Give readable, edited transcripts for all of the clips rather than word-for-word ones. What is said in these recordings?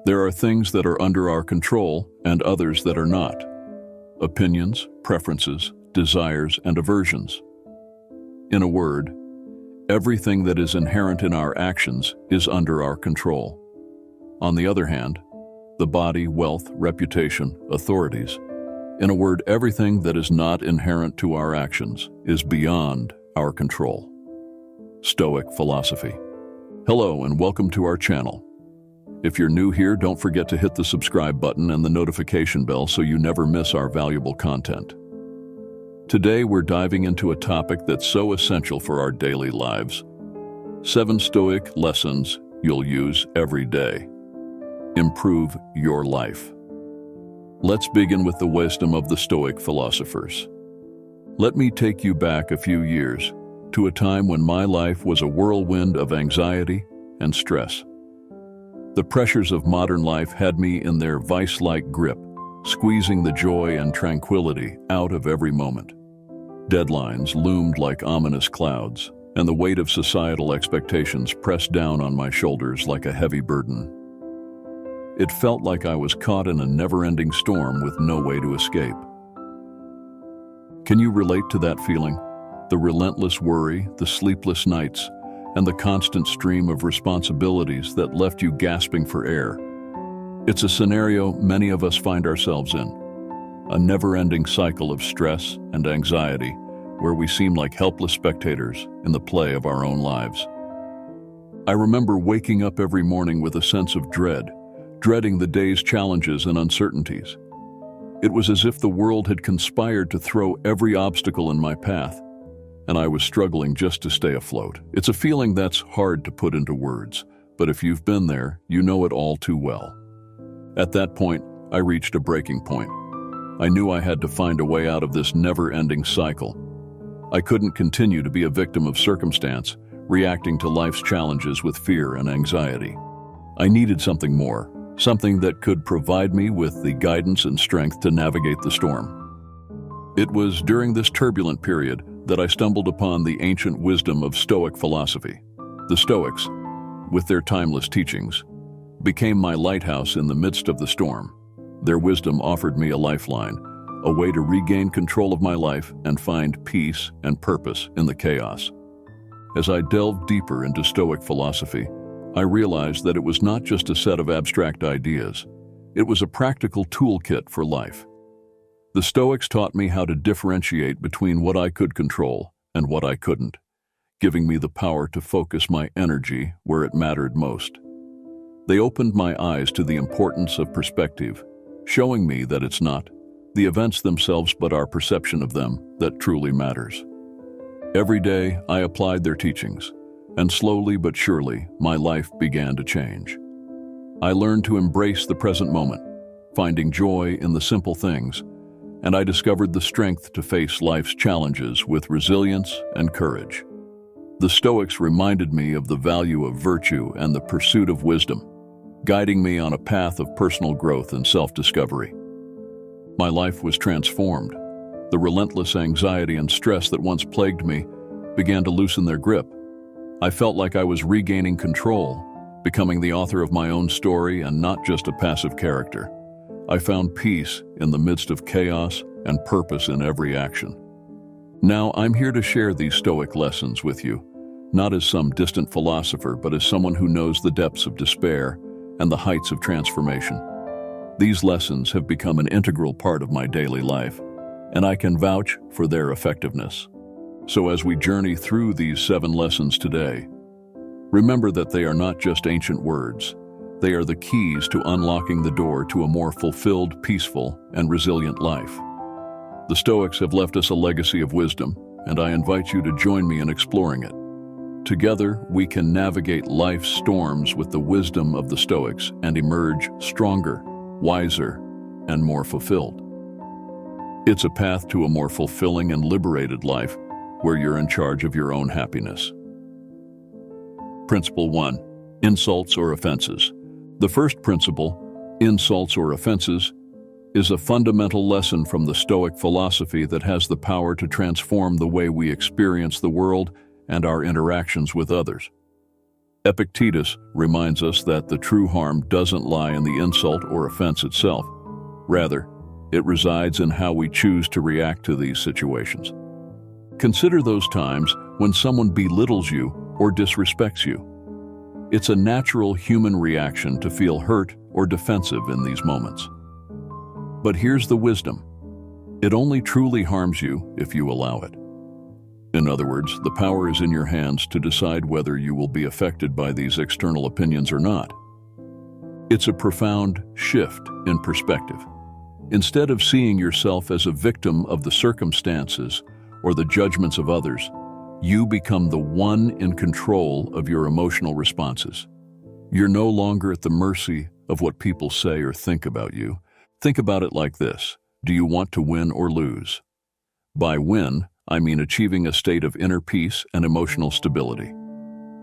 There are things that are under our control and others that are not. Opinions, preferences, desires, and aversions. In a word, everything that is inherent in our actions is under our control. On the other hand, the body, wealth, reputation, authorities. In a word, everything that is not inherent to our actions is beyond our control. Stoic philosophy. Hello and welcome to our channel. If you're new here, don't forget to hit the subscribe button and the notification bell so you never miss our valuable content. Today we're diving into a topic that's so essential for our daily lives. 7 Stoic lessons you'll use every day. Improve your life. Let's begin with the wisdom of the Stoic philosophers. Let me take you back a few years to a time when my life was a whirlwind of anxiety and stress. The pressures of modern life had me in their vice-like grip, squeezing the joy and tranquility out of every moment. Deadlines loomed like ominous clouds, and the weight of societal expectations pressed down on my shoulders like a heavy burden. It felt like I was caught in a never-ending storm with no way to escape. Can you relate to that feeling? The relentless worry, the sleepless nights, and the constant stream of responsibilities that left you gasping for air. It's a scenario many of us find ourselves in, a never-ending cycle of stress and anxiety where we seem like helpless spectators in the play of our own lives. I remember waking up every morning with a sense of dreading the day's challenges and uncertainties. It was as if the world had conspired to throw every obstacle in my path, and I was struggling just to stay afloat. It's a feeling that's hard to put into words, but if you've been there, you know it all too well. At that point, I reached a breaking point. I knew I had to find a way out of this never-ending cycle. I couldn't continue to be a victim of circumstance, reacting to life's challenges with fear and anxiety. I needed something more, something that could provide me with the guidance and strength to navigate the storm. It was during this turbulent period that I stumbled upon the ancient wisdom of Stoic philosophy. The Stoics, with their timeless teachings, became my lighthouse in the midst of the storm. Their wisdom offered me a lifeline, a way to regain control of my life and find peace and purpose in the chaos. As I delved deeper into Stoic philosophy, I realized that it was not just a set of abstract ideas. It was a practical toolkit for life. The Stoics taught me how to differentiate between what I could control and what I couldn't, giving me the power to focus my energy where it mattered most. They opened my eyes to the importance of perspective, showing me that it's not the events themselves but our perception of them that truly matters. Every day, I applied their teachings, and slowly but surely, my life began to change. I learned to embrace the present moment, finding joy in the simple things, and I discovered the strength to face life's challenges with resilience and courage. The Stoics reminded me of the value of virtue and the pursuit of wisdom, guiding me on a path of personal growth and self-discovery. My life was transformed. The relentless anxiety and stress that once plagued me began to loosen their grip. I felt like I was regaining control, becoming the author of my own story and not just a passive character. I found peace in the midst of chaos and purpose in every action. Now I'm here to share these Stoic lessons with you, not as some distant philosopher, but as someone who knows the depths of despair and the heights of transformation. These lessons have become an integral part of my daily life, and I can vouch for their effectiveness. So as we journey through these 7 lessons today, remember that they are not just ancient words. They are the keys to unlocking the door to a more fulfilled, peaceful, and resilient life. The Stoics have left us a legacy of wisdom, and I invite you to join me in exploring it. Together, we can navigate life's storms with the wisdom of the Stoics and emerge stronger, wiser, and more fulfilled. It's a path to a more fulfilling and liberated life where you're in charge of your own happiness. Principle 1. Insults or offenses. The first principle, insults or offenses, is a fundamental lesson from the Stoic philosophy that has the power to transform the way we experience the world and our interactions with others. Epictetus reminds us that the true harm doesn't lie in the insult or offense itself. Rather, it resides in how we choose to react to these situations. Consider those times when someone belittles you or disrespects you. It's a natural human reaction to feel hurt or defensive in these moments. But here's the wisdom. It only truly harms you if you allow it. In other words, the power is in your hands to decide whether you will be affected by these external opinions or not. It's a profound shift in perspective. Instead of seeing yourself as a victim of the circumstances or the judgments of others, you become the one in control of your emotional responses. You're no longer at the mercy of what people say or think about you. Think about it like this. Do you want to win or lose? By win, I mean achieving a state of inner peace and emotional stability.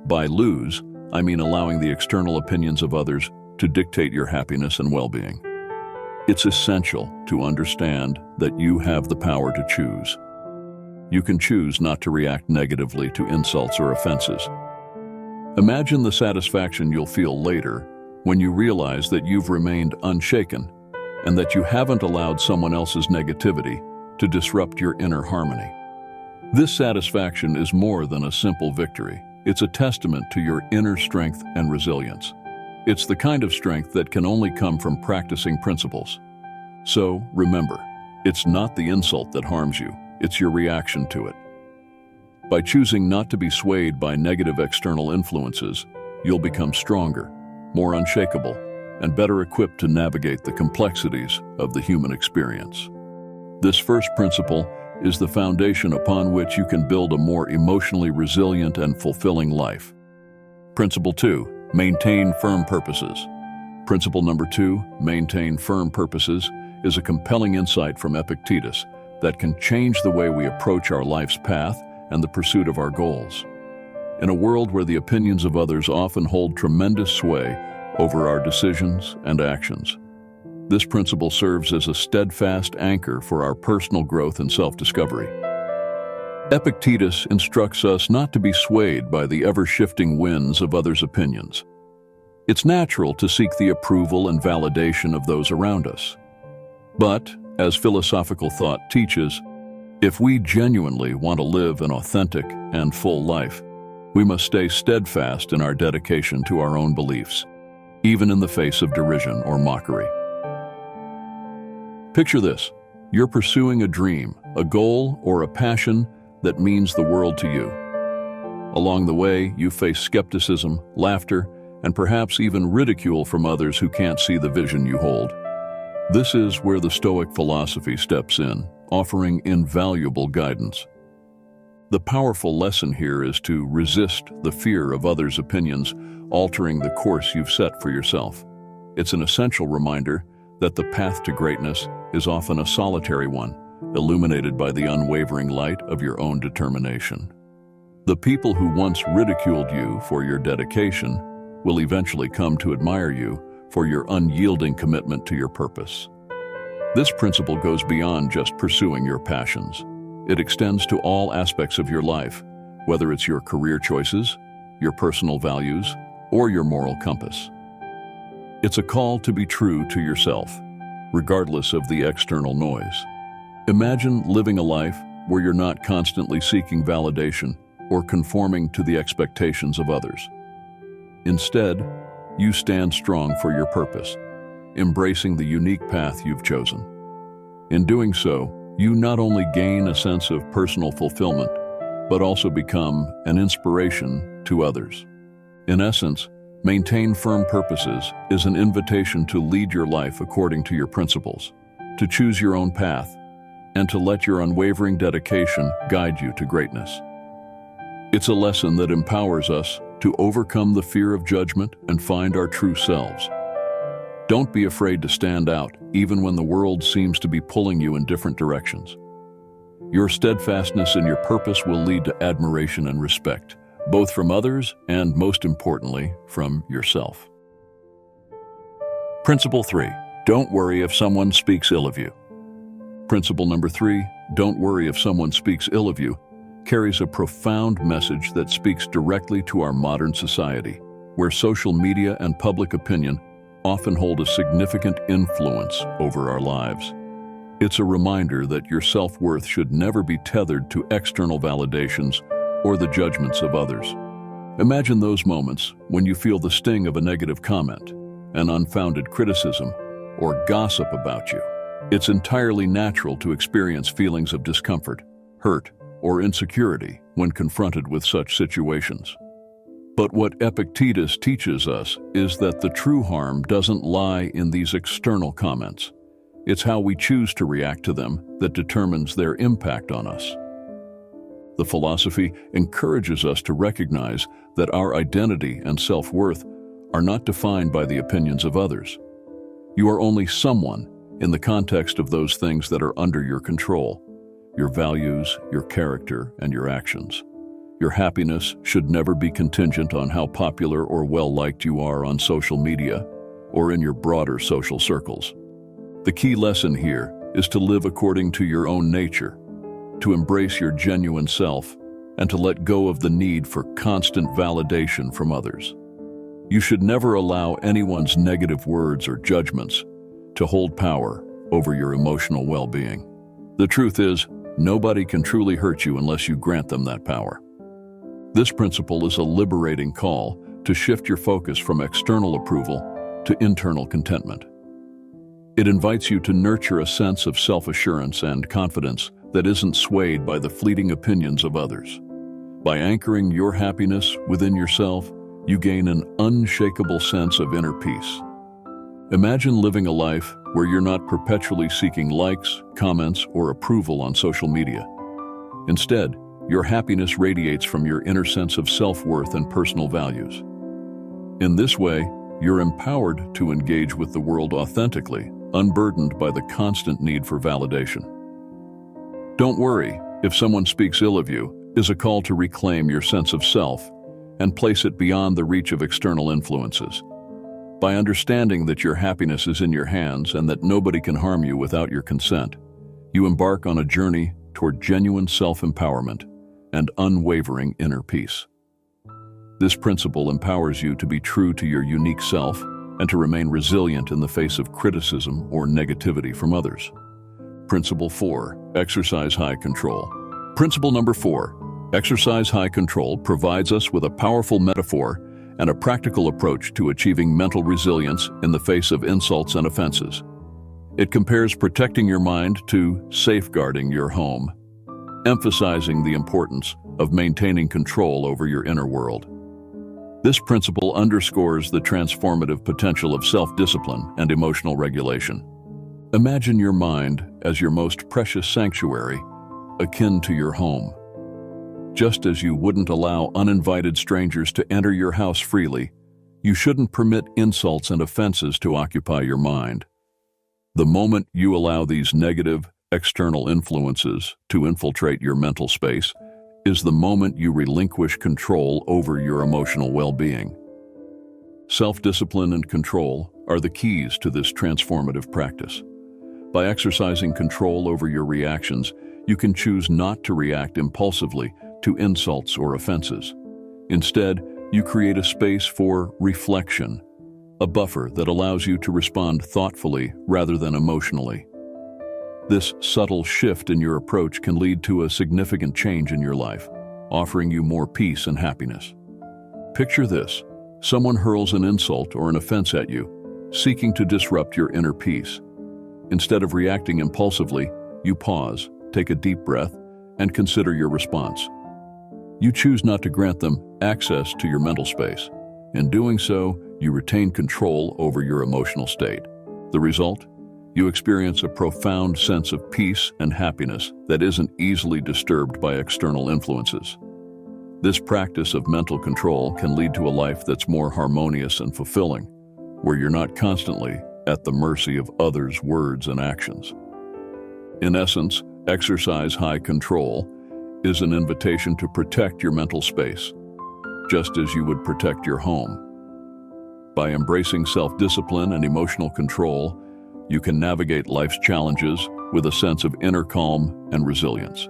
By lose, I mean allowing the external opinions of others to dictate your happiness and well-being. It's essential to understand that you have the power to choose. You can choose not to react negatively to insults or offenses. Imagine the satisfaction you'll feel later when you realize that you've remained unshaken and that you haven't allowed someone else's negativity to disrupt your inner harmony. This satisfaction is more than a simple victory. It's a testament to your inner strength and resilience. It's the kind of strength that can only come from practicing principles. So, remember, it's not the insult that harms you, it's your reaction to it. By choosing not to be swayed by negative external influences, you'll become stronger, more unshakable, and better equipped to navigate the complexities of the human experience. This first principle is the foundation upon which you can build a more emotionally resilient and fulfilling life. Principle 2, maintain firm purposes. Principle number 2, maintain firm purposes, is a compelling insight from Epictetus that can change the way we approach our life's path and the pursuit of our goals. In a world where the opinions of others often hold tremendous sway over our decisions and actions, this principle serves as a steadfast anchor for our personal growth and self-discovery. Epictetus instructs us not to be swayed by the ever-shifting winds of others' opinions. It's natural to seek the approval and validation of those around us. But, as philosophical thought teaches, if we genuinely want to live an authentic and full life, we must stay steadfast in our dedication to our own beliefs, even in the face of derision or mockery. Picture this. You're pursuing a dream, a goal, or a passion that means the world to you. Along the way, you face skepticism, laughter, and perhaps even ridicule from others who can't see the vision you hold. This is where the Stoic philosophy steps in, offering invaluable guidance. The powerful lesson here is to resist the fear of others' opinions, altering the course you've set for yourself. It's an essential reminder that the path to greatness is often a solitary one, illuminated by the unwavering light of your own determination. The people who once ridiculed you for your dedication will eventually come to admire you for your unyielding commitment to your purpose. This principle goes beyond just pursuing your passions. It extends to all aspects of your life, whether it's your career choices, your personal values, or your moral compass. It's a call to be true to yourself, regardless of the external noise. Imagine living a life where you're not constantly seeking validation or conforming to the expectations of others. Instead, you stand strong for your purpose, embracing the unique path you've chosen. In doing so, you not only gain a sense of personal fulfillment, but also become an inspiration to others. In essence, maintain firm purposes is an invitation to lead your life according to your principles, to choose your own path, and to let your unwavering dedication guide you to greatness. It's a lesson that empowers us to overcome the fear of judgment and find our true selves. Don't be afraid to stand out, even when the world seems to be pulling you in different directions. Your steadfastness in your purpose will lead to admiration and respect, both from others and, most importantly, from yourself. Principle 3. Don't worry if someone speaks ill of you. Principle number 3, don't worry if someone speaks ill of you, carries a profound message that speaks directly to our modern society. where social media and public opinion often hold a significant influence over our lives. It's a reminder that your self-worth should never be tethered to external validations or the judgments of others. Imagine those moments when you feel the sting of a negative comment, an unfounded criticism, or gossip about you. It's entirely natural to experience feelings of discomfort, hurt, or insecurity when confronted with such situations. But what Epictetus teaches us is that the true harm doesn't lie in these external comments. It's how we choose to react to them that determines their impact on us. The philosophy encourages us to recognize that our identity and self-worth are not defined by the opinions of others. You are only someone in the context of those things that are under your control: your values, your character, and your actions. Your happiness should never be contingent on how popular or well-liked you are on social media or in your broader social circles. The key lesson here is to live according to your own nature, to embrace your genuine self, and to let go of the need for constant validation from others. You should never allow anyone's negative words or judgments to hold power over your emotional well-being. The truth is, nobody can truly hurt you unless you grant them that power. This principle is a liberating call to shift your focus from external approval to internal contentment. It invites you to nurture a sense of self-assurance and confidence that isn't swayed by the fleeting opinions of others. By anchoring your happiness within yourself, you gain an unshakable sense of inner peace. Imagine living a life where you're not perpetually seeking likes, comments, or approval on social media. Instead, your happiness radiates from your inner sense of self-worth and personal values. In this way, you're empowered to engage with the world authentically, unburdened by the constant need for validation. Don't worry if someone speaks ill of you is a call to reclaim your sense of self and place it beyond the reach of external influences. By understanding that your happiness is in your hands and that nobody can harm you without your consent, you embark on a journey toward genuine self-empowerment and unwavering inner peace. This principle empowers you to be true to your unique self and to remain resilient in the face of criticism or negativity from others. Principle 4. Exercise high control. Principle number 4. Exercise high control provides us with a powerful metaphor and a practical approach to achieving mental resilience in the face of insults and offenses. It compares protecting your mind to safeguarding your home, emphasizing the importance of maintaining control over your inner world. This principle underscores the transformative potential of self-discipline and emotional regulation. Imagine your mind as your most precious sanctuary, akin to your home. Just as you wouldn't allow uninvited strangers to enter your house freely, you shouldn't permit insults and offenses to occupy your mind. The moment you allow these negative, external influences to infiltrate your mental space is the moment you relinquish control over your emotional well-being. Self-discipline and control are the keys to this transformative practice. By exercising control over your reactions, you can choose not to react impulsively to insults or offenses. Instead, you create a space for reflection, a buffer that allows you to respond thoughtfully rather than emotionally. This subtle shift in your approach can lead to a significant change in your life, offering you more peace and happiness. Picture this: someone hurls an insult or an offense at you, seeking to disrupt your inner peace. Instead of reacting impulsively, you pause, take a deep breath, and consider your response. You choose not to grant them access to your mental space. In doing so, you retain control over your emotional state. The result? You experience a profound sense of peace and happiness that isn't easily disturbed by external influences. This practice of mental control can lead to a life that's more harmonious and fulfilling, where you're not constantly at the mercy of others' words and actions. In essence, exercise high control is an invitation to protect your mental space, just as you would protect your home. By embracing self-discipline and emotional control, you can navigate life's challenges with a sense of inner calm and resilience.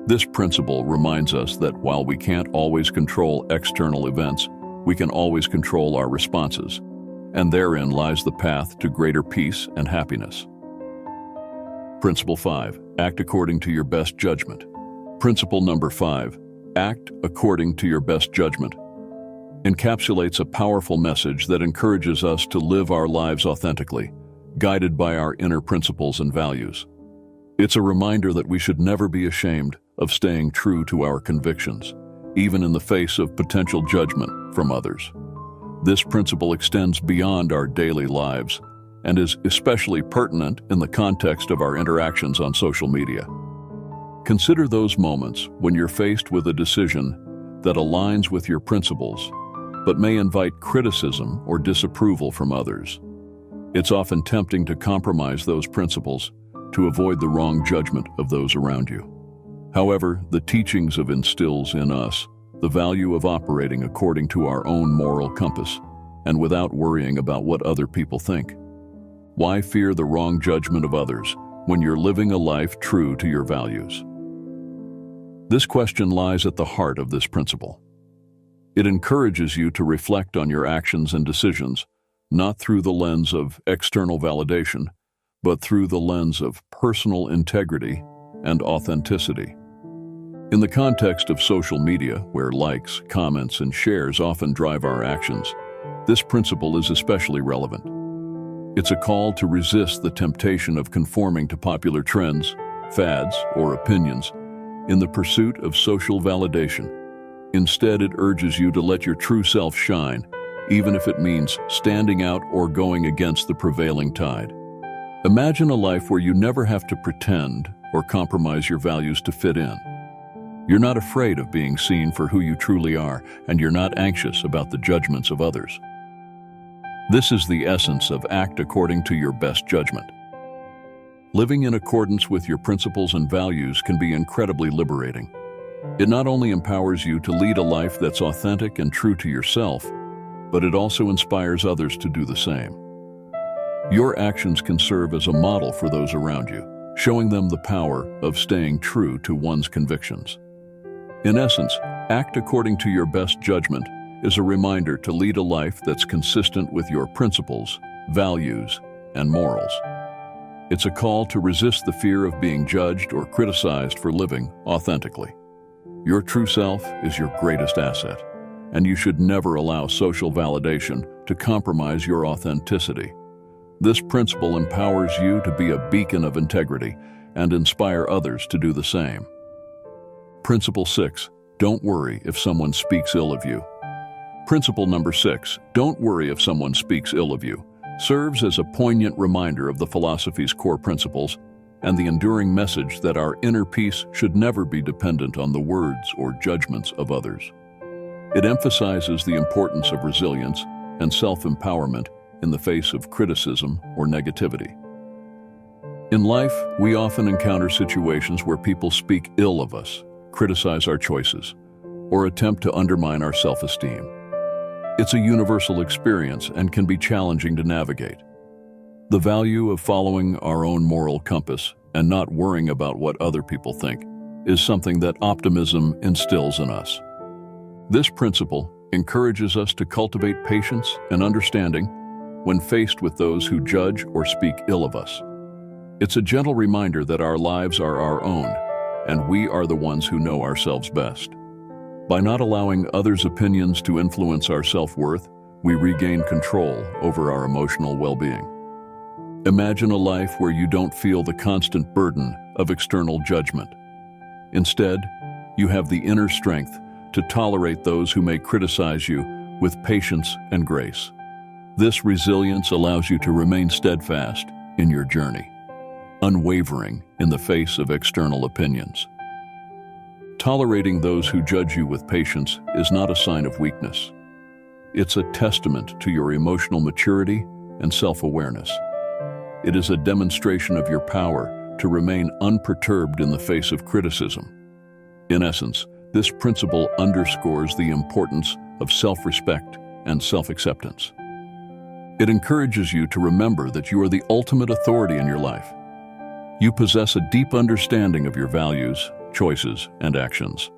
This principle reminds us that while we can't always control external events, we can always control our responses, and therein lies the path to greater peace and happiness. Principle 5. Act according to your best judgment. Principle number 5. Act according to your best judgment encapsulates a powerful message that encourages us to live our lives authentically, guided by our inner principles and values. It's a reminder that we should never be ashamed of staying true to our convictions, even in the face of potential judgment from others. This principle extends beyond our daily lives and is especially pertinent in the context of our interactions on social media. Consider those moments when you're faced with a decision that aligns with your principles, but may invite criticism or disapproval from others. It's often tempting to compromise those principles to avoid the wrong judgment of those around you. However, the teachings of instills in us the value of operating according to our own moral compass and without worrying about what other people think. Why fear the wrong judgment of others when you're living a life true to your values? This question lies at the heart of this principle. It encourages you to reflect on your actions and decisions, not through the lens of external validation, but through the lens of personal integrity and authenticity. In the context of social media, where likes, comments, and shares often drive our actions, this principle is especially relevant. It's a call to resist the temptation of conforming to popular trends, fads, or opinions in the pursuit of social validation. Instead, it urges you to let your true self shine, even if it means standing out or going against the prevailing tide. Imagine a life where you never have to pretend or compromise your values to fit in. You're not afraid of being seen for who you truly are, and you're not anxious about the judgments of others. This is the essence of act according to your best judgment. Living in accordance with your principles and values can be incredibly liberating. It not only empowers you to lead a life that's authentic and true to yourself, but it also inspires others to do the same. Your actions can serve as a model for those around you, showing them the power of staying true to one's convictions. In essence, act according to your best judgment is a reminder to lead a life that's consistent with your principles, values, and morals. It's a call to resist the fear of being judged or criticized for living authentically. Your true self is your greatest asset, and you should never allow social validation to compromise your authenticity. This principle empowers you to be a beacon of integrity and inspire others to do the same. Principle 6. Don't worry if someone speaks ill of you. Principle number 6. Don't worry if someone speaks ill of you serves as a poignant reminder of the philosophy's core principles and the enduring message that our inner peace should never be dependent on the words or judgments of others. It emphasizes the importance of resilience and self-empowerment in the face of criticism or negativity. In life, we often encounter situations where people speak ill of us, criticize our choices, or attempt to undermine our self-esteem. It's a universal experience and can be challenging to navigate. The value of following our own moral compass and not worrying about what other people think is something that optimism instills in us. This principle encourages us to cultivate patience and understanding when faced with those who judge or speak ill of us. It's a gentle reminder that our lives are our own, and we are the ones who know ourselves best. By not allowing others' opinions to influence our self-worth, we regain control over our emotional well-being. Imagine a life where you don't feel the constant burden of external judgment. Instead, you have the inner strength to tolerate those who may criticize you with patience and grace. This resilience allows you to remain steadfast in your journey, unwavering in the face of external opinions. Tolerating those who judge you with patience is not a sign of weakness. It's a testament to your emotional maturity and self-awareness. It is a demonstration of your power to remain unperturbed in the face of criticism. In essence, this principle underscores the importance of self-respect and self-acceptance. It encourages you to remember that you are the ultimate authority in your life. You possess a deep understanding of your values, choices, and actions.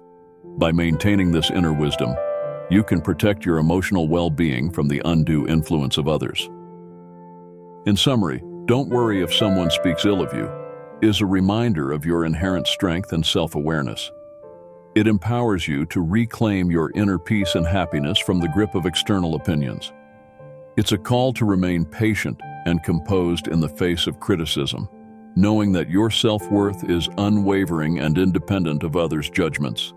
By maintaining this inner wisdom, you can protect your emotional well-being from the undue influence of others. In summary, "Don't worry if someone speaks ill of you" is a reminder of your inherent strength and self-awareness. It empowers you to reclaim your inner peace and happiness from the grip of external opinions. It's a call to remain patient and composed in the face of criticism, knowing that your self-worth is unwavering and independent of others' judgments.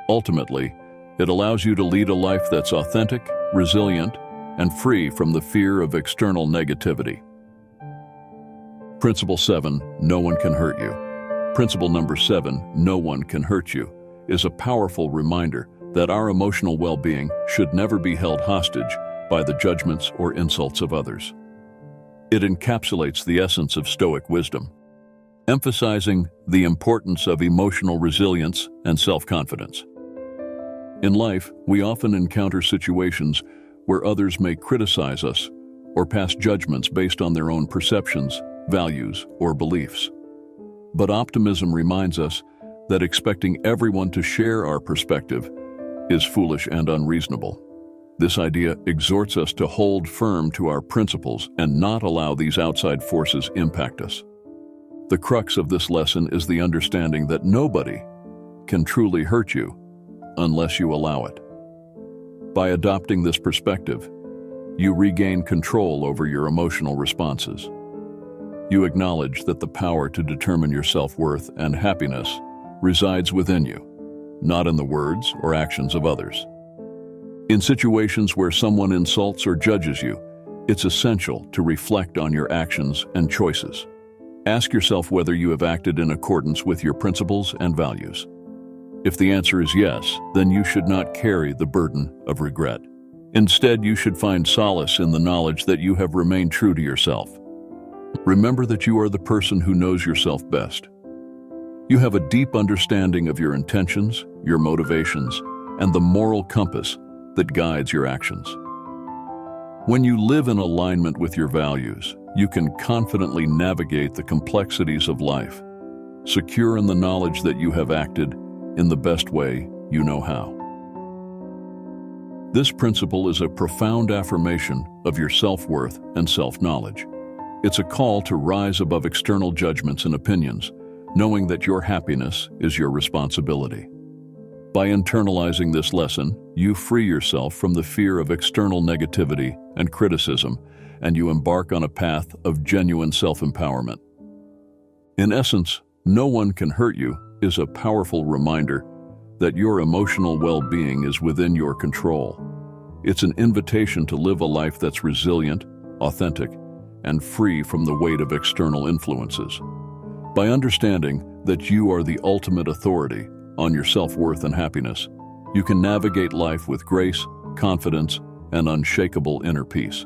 Ultimately, it allows you to lead a life that's authentic, resilient, and free from the fear of external negativity. Principle 7, no one can hurt you. Principle number 7, no one can hurt you, is a powerful reminder that our emotional well-being should never be held hostage by the judgments or insults of others. It encapsulates the essence of Stoic wisdom, emphasizing the importance of emotional resilience and self-confidence. In life, we often encounter situations where others may criticize us or pass judgments based on their own perceptions, values, or beliefs. But optimism reminds us that expecting everyone to share our perspective is foolish and unreasonable. This idea exhorts us to hold firm to our principles and not allow these outside forces impact us. The crux of this lesson is the understanding that nobody can truly hurt you unless you allow it. By adopting this perspective, you regain control over your emotional responses. You acknowledge that the power to determine your self-worth and happiness resides within you, not in the words or actions of others. In situations where someone insults or judges you, it's essential to reflect on your actions and choices. Ask yourself whether you have acted in accordance with your principles and values. If the answer is yes, then you should not carry the burden of regret. Instead, you should find solace in the knowledge that you have remained true to yourself. Remember that you are the person who knows yourself best. You have a deep understanding of your intentions, your motivations, and the moral compass that guides your actions. When you live in alignment with your values, you can confidently navigate the complexities of life, secure in the knowledge that you have acted in the best way you know how. This principle is a profound affirmation of your self-worth and self-knowledge. It's a call to rise above external judgments and opinions, knowing that your happiness is your responsibility. By internalizing this lesson, you free yourself from the fear of external negativity and criticism, and you embark on a path of genuine self-empowerment. In essence, "no one can hurt you" is a powerful reminder that your emotional well-being is within your control. It's an invitation to live a life that's resilient, authentic, and free from the weight of external influences. By understanding that you are the ultimate authority on your self-worth and happiness, you can navigate life with grace, confidence, and unshakable inner peace.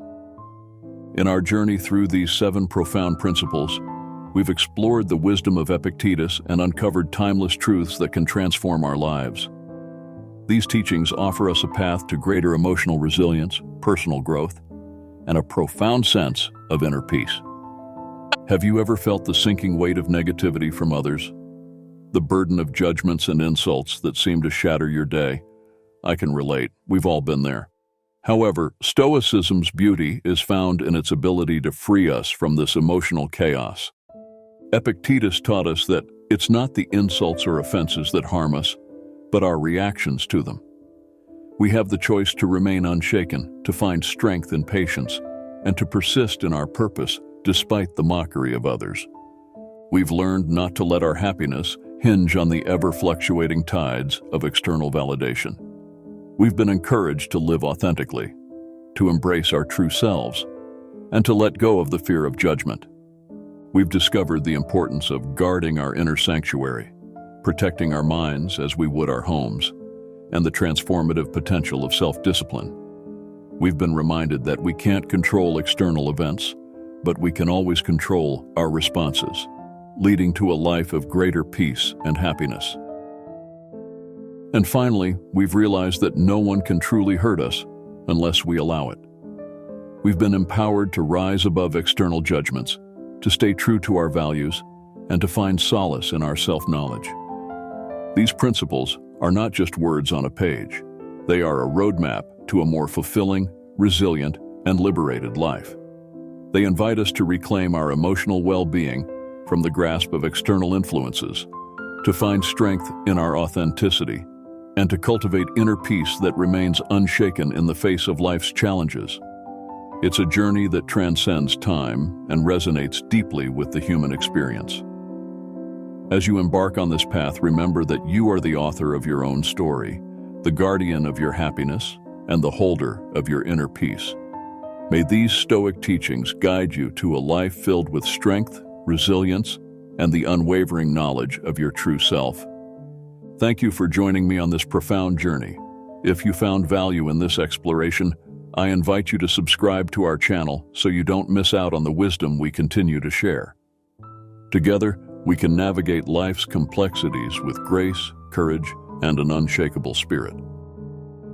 In our journey through these 7 profound principles, we've explored the wisdom of Epictetus and uncovered timeless truths that can transform our lives. These teachings offer us a path to greater emotional resilience, personal growth, and a profound sense of inner peace. Have you ever felt the sinking weight of negativity from others? The burden of judgments and insults that seem to shatter your day? I can relate. We've all been there. However, Stoicism's beauty is found in its ability to free us from this emotional chaos. Epictetus taught us that it's not the insults or offenses that harm us, but our reactions to them. We have the choice to remain unshaken, to find strength and patience, and to persist in our purpose despite the mockery of others. We've learned not to let our happiness hinge on the ever-fluctuating tides of external validation. We've been encouraged to live authentically, to embrace our true selves, and to let go of the fear of judgment. We've discovered the importance of guarding our inner sanctuary, protecting our minds as we would our homes, and the transformative potential of self-discipline. We've been reminded that we can't control external events, but we can always control our responses, leading to a life of greater peace and happiness. And finally, we've realized that no one can truly hurt us unless we allow it. We've been empowered to rise above external judgments, to stay true to our values, and to find solace in our self-knowledge. These principles are not just words on a page. They are a roadmap to a more fulfilling, resilient, and liberated life. They invite us to reclaim our emotional well-being from the grasp of external influences, to find strength in our authenticity, and to cultivate inner peace that remains unshaken in the face of life's challenges. It's a journey that transcends time and resonates deeply with the human experience. As you embark on this path, remember that you are the author of your own story, the guardian of your happiness, and the holder of your inner peace. May these Stoic teachings guide you to a life filled with strength, resilience, and the unwavering knowledge of your true self. Thank you for joining me on this profound journey. If you found value in this exploration, I invite you to subscribe to our channel so you don't miss out on the wisdom we continue to share. Together, we can navigate life's complexities with grace, courage, and an unshakable spirit.